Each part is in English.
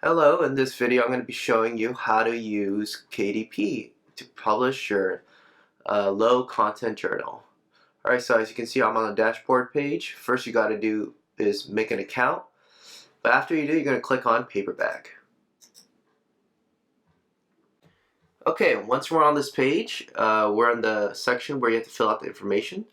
Hello, in this video I'm going to be showing you how to use KDP to publish your low content journal. Alright, so as you can see I'm on the dashboard page. First you got to do is make an account, but after you do you're going to click on Paperback. Okay, once we're on this page, we're in the section where you have to fill out the information.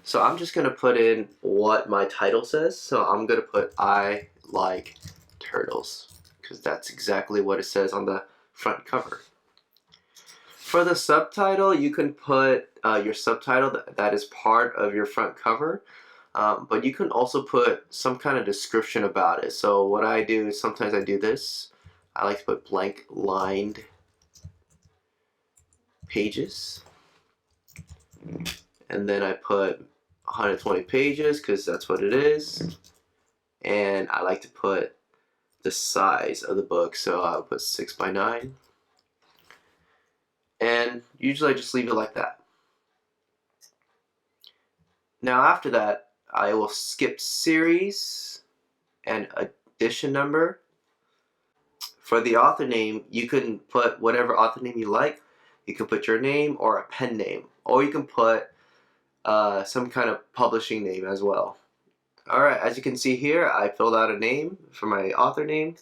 So I'm just going to put in what my title says. So I'm going to put I like turtles, because that's exactly what it says on the front cover. For the subtitle, you can put your subtitle that is part of your front cover, but you can also put some kind of description about it. So what I do is sometimes I do this. I like to put blank lined pages, and then I put 120 pages because that's what it is, and I like to put the size of the book, so I'll put 6x9, and usually I just leave it like that. Now after that I will skip series and edition number. For the author name, you can put whatever author name you like. You can put your name or a pen name, or you can put some kind of publishing name as well. Alright, as you can see here, I filled out a name for my author name.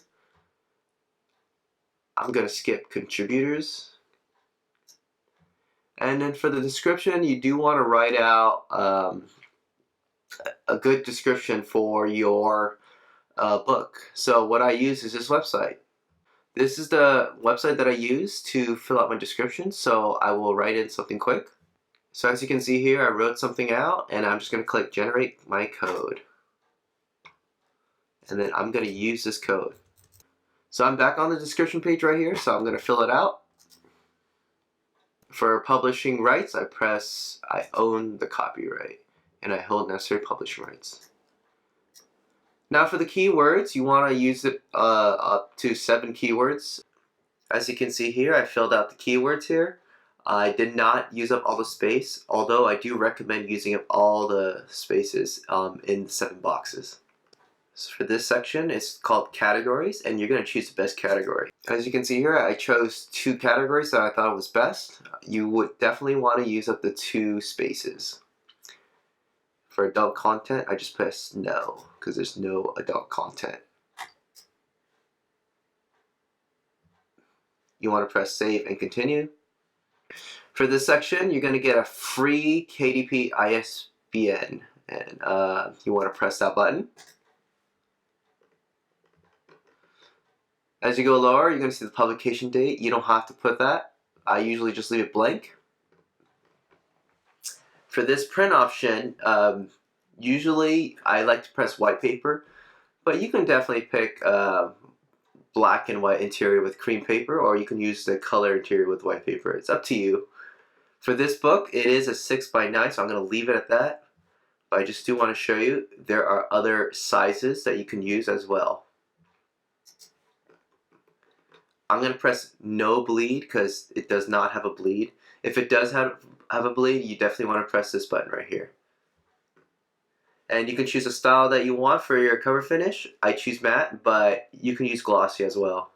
I'm going to skip contributors. And then for the description, you do want to write out a good description for your book. So what I use is this website. This is the website that I use to fill out my description, so I will write in something quick. So as you can see here, I wrote something out, and I'm just going to click generate my code. And then I'm going to use this code. So I'm back on the description page right here, so I'm going to fill it out. For publishing rights, I own the copyright, and I hold necessary publishing rights. Now for the keywords, you want to use it up to 7 keywords. As you can see here, I filled out the keywords here. I did not use up all the space, although I do recommend using up all the spaces in the 7 boxes. So for this section, it's called categories, and you're going to choose the best category. As you can see here, I chose 2 categories that I thought was best. You would definitely want to use up the 2 spaces. For adult content, I just press no, because there's no adult content. You want to press save and continue. For this section, you're going to get a free Kdp Isbn, and you want to press that button. As you go lower, you're going to see the publication date. You don't have to put that. I usually just leave it blank. For this print option, usually I like to press white paper, but you can definitely pick black and white interior with cream paper, or you can use the color interior with white paper. It's up to you. For this book, it is a 6x9, so I'm going to leave it at that. But I just do want to show you there are other sizes that you can use as well. I'm going to press no bleed because it does not have a bleed. If it does have a bleed, you definitely want to press this button right here. And you can choose a style that you want for your cover finish. I choose matte, but you can use glossy as well.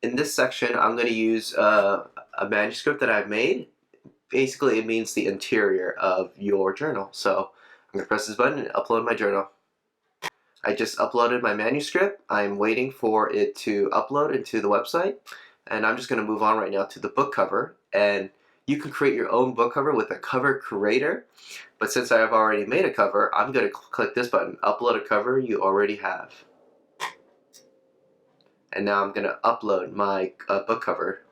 In this section, I'm going to use a manuscript that I've made. Basically, it means the interior of your journal. So I'm going to press this button and upload my journal. I just uploaded my manuscript. I'm waiting for it to upload into the website. And I'm just going to move on right now to the book cover. And you can create your own book cover with a cover creator. But since I have already made a cover, I'm going to click this button, upload a cover you already have. And now I'm going to upload my book cover.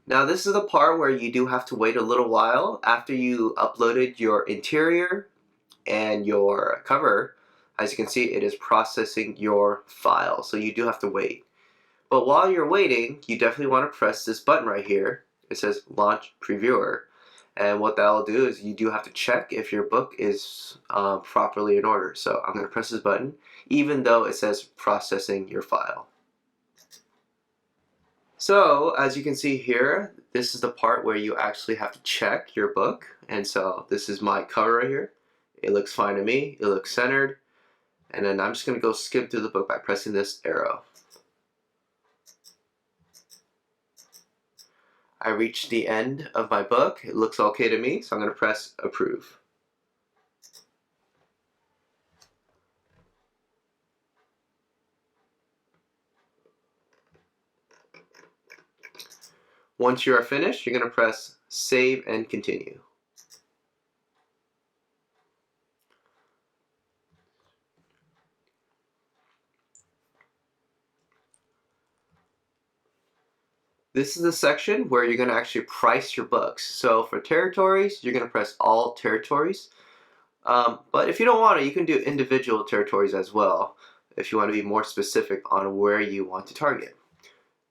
Now this is the part where you do have to wait a little while after you uploaded your interior and your cover. As you can see, it is processing your file, so you do have to wait. But while you're waiting, you definitely want to press this button right here. It says Launch Previewer. And what that will do is you do have to check if your book is properly in order. So I'm going to press this button, even though it says Processing your file. So as you can see here, this is the part where you actually have to check your book. And so this is my cover right here. It looks fine to me. It looks centered. And then I'm just going to go skim through the book by pressing this arrow. I reached the end of my book. It looks okay to me, so I'm going to press approve. Once you are finished, you're going to press save and continue. This is the section where you're going to actually price your books. So for territories, you're going to press all territories. But if you don't want to, you can do individual territories as well if you want to be more specific on where you want to target.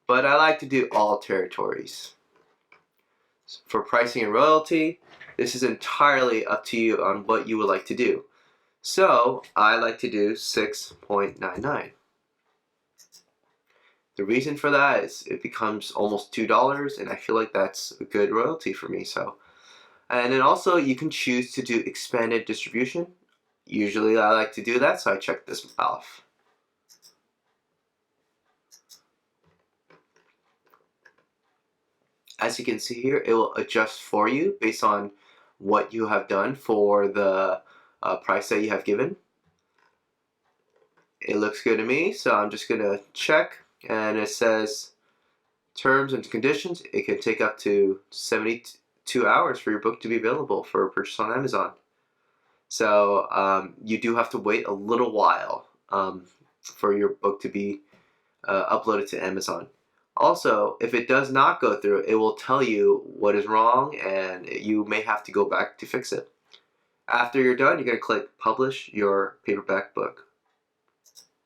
But I like to do all territories. For pricing and royalty, this is entirely up to you on what you would like to do. So I like to do 6.99. The reason for that is it becomes almost $2, and I feel like that's a good royalty for me. And then also you can choose to do expanded distribution. Usually I like to do that, so I check this off. As you can see here, it will adjust for you based on what you have done for the price that you have given. It looks good to me, so I'm just going to check, and it says terms and conditions. It can take up to 72 hours for your book to be available for purchase on Amazon. So you do have to wait a little while for your book to be uploaded to Amazon. Also, if it does not go through, it will tell you what is wrong, and you may have to go back to fix it. After you're done, you're going to click Publish Your Paperback Book.